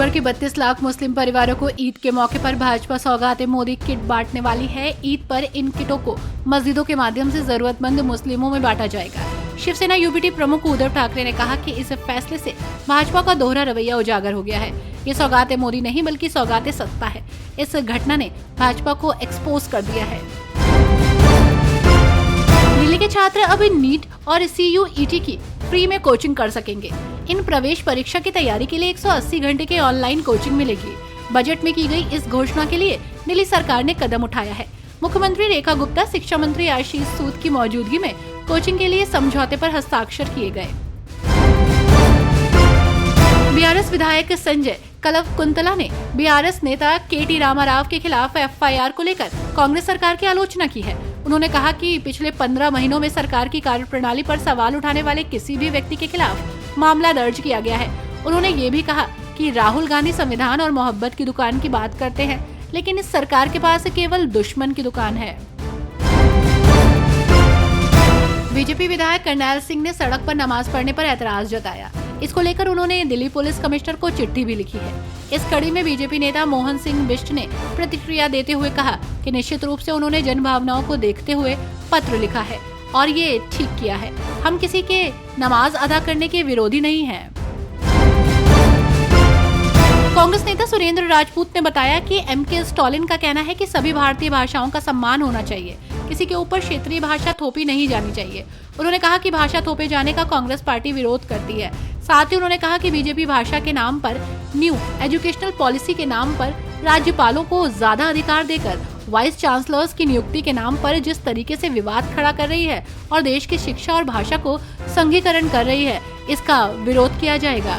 भर के 32 लाख मुस्लिम परिवारों को ईद के मौके पर भाजपा सौगात मोदी किट बांटने वाली है। ईद पर इन किटों को मस्जिदों के माध्यम से जरूरतमंद मुस्लिमों में बांटा जाएगा। शिवसेना यूबीटी प्रमुख उद्धव ठाकरे ने कहा कि इस फैसले से भाजपा का दोहरा रवैया उजागर हो गया है। ये सौगात मोदी नहीं बल्कि सौगात सत्ता है। इस घटना ने भाजपा को एक्सपोज कर दिया है। दिल्ली के छात्र अब नीट और CUET की फ्री में कोचिंग कर सकेंगे। इन प्रवेश परीक्षा की तैयारी के लिए 180 घंटे की ऑनलाइन कोचिंग मिलेगी। बजट में की गई इस घोषणा के लिए दिल्ली सरकार ने कदम उठाया है। मुख्यमंत्री रेखा गुप्ता, शिक्षा मंत्री आशीष सूद की मौजूदगी में कोचिंग के लिए समझौते पर हस्ताक्षर किए गए। बीआरएस विधायक संजय कलवकुंतला ने बीआरएस नेता KT रामाराव के खिलाफ FIR को लेकर कांग्रेस सरकार की आलोचना की है। उन्होंने कहा कि पिछले 15 महीनों में सरकार की कार्यप्रणाली पर सवाल उठाने वाले किसी भी व्यक्ति के खिलाफ मामला दर्ज किया गया है। उन्होंने ये भी कहा कि राहुल गांधी संविधान और मोहब्बत की दुकान की बात करते हैं, लेकिन इस सरकार के पास केवल दुश्मन की दुकान है। बीजेपी विधायक करनैल सिंह ने सड़क पर नमाज पढ़ने पर ऐतराज जताया। इसको लेकर उन्होंने दिल्ली पुलिस कमिश्नर को चिट्ठी भी लिखी है। इस कड़ी में बीजेपी नेता मोहन सिंह बिष्ट ने प्रतिक्रिया देते हुए कहा कि निश्चित रूप से उन्होंने जन भावनाओं को देखते हुए पत्र लिखा है और ये ठीक किया है। हम किसी के नमाज अदा करने के विरोधी नहीं हैं। कांग्रेस नेता सुरेंद्र राजपूत ने बताया कि MK स्टालिन का कहना है कि सभी भारतीय भाषाओं का सम्मान होना चाहिए। किसी के ऊपर क्षेत्रीय भाषा थोपी नहीं जानी चाहिए। उन्होंने कहा कि भाषा थोपे जाने का कांग्रेस पार्टी विरोध करती है। साथ ही उन्होंने कहा कि बीजेपी भाषा के नाम पर न्यू एजुकेशनल पॉलिसी के नाम पर राज्यपालों को ज्यादा अधिकार देकर वाइस चांसलर्स की नियुक्ति के नाम पर जिस तरीके से विवाद खड़ा कर रही है और देश की शिक्षा और भाषा को संघीकरण कर रही है, इसका विरोध किया जाएगा।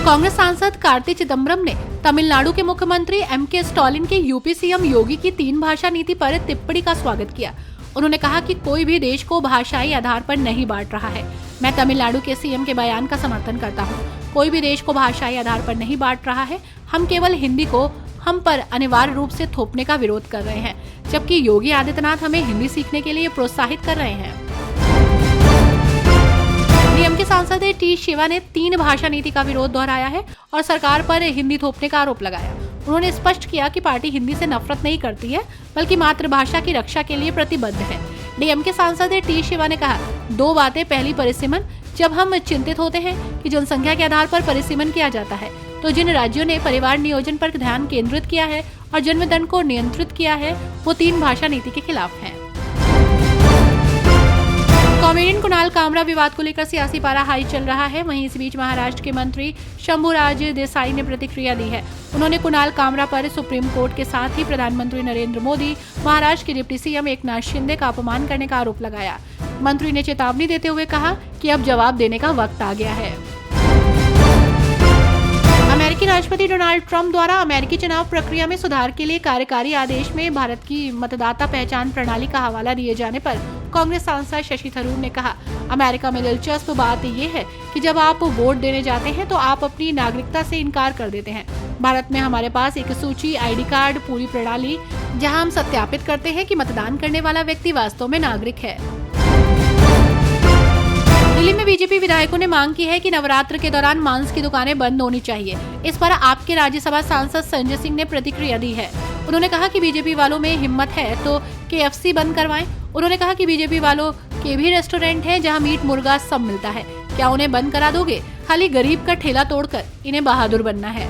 कांग्रेस सांसद कार्ति चिदम्बरम ने तमिलनाडु के मुख्यमंत्री MK स्टालिन के यूपी CM योगी की 3 भाषा नीति पर टिप्पणी का स्वागत किया। उन्होंने कहा कि कोई भी देश को भाषाई आधार पर नहीं बांट रहा है। मैं तमिलनाडु के CM के बयान का समर्थन करता हूं। कोई भी देश को भाषाई आधार पर नहीं बांट रहा है। हम केवल हिंदी को हम पर अनिवार्य रूप से थोपने का विरोध कर रहे हैं, जबकि योगी आदित्यनाथ हमें हिंदी सीखने के लिए प्रोत्साहित कर रहे हैं। डीएम के सांसद T शिवा ने 3 भाषा नीति का विरोध दोहराया है और सरकार पर हिंदी थोपने का आरोप लगाया। उन्होंने स्पष्ट किया कि पार्टी हिंदी से नफरत नहीं करती है, बल्कि मातृभाषा की रक्षा के लिए प्रतिबद्ध है। डीएम के सांसद T शिवा ने कहा, 2 बातें। पहली, परिसीमन। जब हम चिंतित होते हैं कि जनसंख्या के आधार पर परिसीमन किया जाता है, तो जिन राज्यों ने परिवार नियोजन पर ध्यान केंद्रित किया है और जन्म दर को नियंत्रित किया है, वो 3 भाषा नीति के खिलाफ हैं। कॉमेडियन कुणाल कामरा विवाद को लेकर सियासी पारा हाई चल रहा है। वहीं इस बीच महाराष्ट्र के मंत्री शंभूराज देसाई ने प्रतिक्रिया दी है। उन्होंने कुणाल कामरा पर सुप्रीम कोर्ट के साथ ही प्रधानमंत्री नरेंद्र मोदी, महाराष्ट्र के डिप्टी CM एकनाथ शिंदे का अपमान करने का आरोप लगाया। मंत्री ने चेतावनी देते हुए कहा कि अब जवाब देने का वक्त आ गया है। अमेरिकी राष्ट्रपति डोनाल्ड ट्रंप द्वारा अमेरिकी चुनाव प्रक्रिया में सुधार के लिए कार्यकारी आदेश में भारत की मतदाता पहचान प्रणाली का हवाला दिए जाने पर कांग्रेस सांसद शशि थरूर ने कहा, अमेरिका में दिलचस्प बात यह है कि जब आप वोट देने जाते हैं तो आप अपनी नागरिकता से इनकार कर देते हैं। भारत में हमारे पास एक सूची, ID कार्ड, पूरी प्रणाली, जहां हम सत्यापित करते हैं कि मतदान करने वाला व्यक्ति वास्तव में नागरिक है। दिल्ली में बीजेपी विधायकों ने मांग की है कि नवरात्र के दौरान मांस की दुकानें बंद होनी चाहिए। इस पर आपके राज्यसभा सांसद संजय सिंह ने प्रतिक्रिया दी है। उन्होंने कहा कि बीजेपी वालों में हिम्मत है तो KFC बंद करवाएं। उन्होंने कहा कि बीजेपी वालों के भी रेस्टोरेंट हैं जहां मीट मुर्गा सब मिलता है। क्या उन्हें बंद करा दोगे? खाली गरीब का ठेला तोड़कर इन्हें बहादुर बनना है।